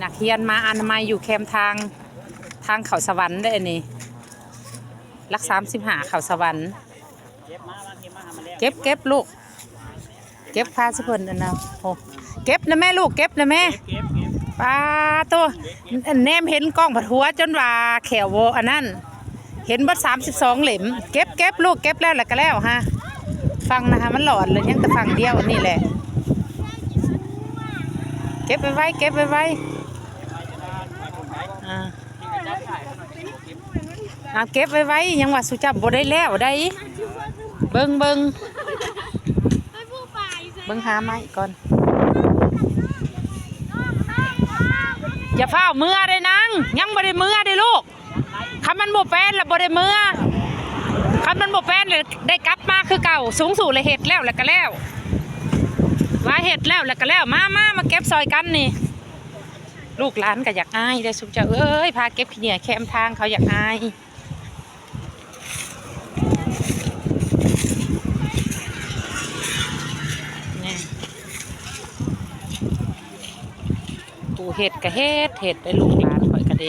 นักเรียนมาอนามัยอยู่แคมทางเขาสวรรค์ได้อันนี้รัก35เขาสวรรค์เก็บลูกเก็บพาสะเพิ่นอันนะโอ้เก็บนะแม่ลูกเก็บนะแม่ปลาตัวแนมเห็นกล้องผัดหัวจนว่าแขวโวอันนั้นเห็นบัด32เหล่มเก็บลูกเก็บแล้วก็แล้วฮะฟังนะคะมันหลอดเลยยังแต่ฟังเดียวนี่แหละเก็บไปไว้เอาเก็บไว้ยังว่าสุจับบ่ได้แล้วได้เบิ่งหาไม้ก่อนอย่าเฝ้าเมื่อได้นางยังบ่ได้เมื่อได้ลูกคำมันบ่แป้นแล้วบ่ได้เมื่อคำมันบ่แป้นเลยได้กลับมาคือเก่าสูงสู่เลยเห็ดแล้วก็แล้วว่าเห็ดแล้วก็แล้วมาเก็บซอยกันนี่ลูกหลานก็อยากอายได้สุจับเอ้ยพาเก็บขี้เหนียวแคมทางเขาอยากอายปูเห็ดกับเห็ดไปลูกหลานข่อยกระเด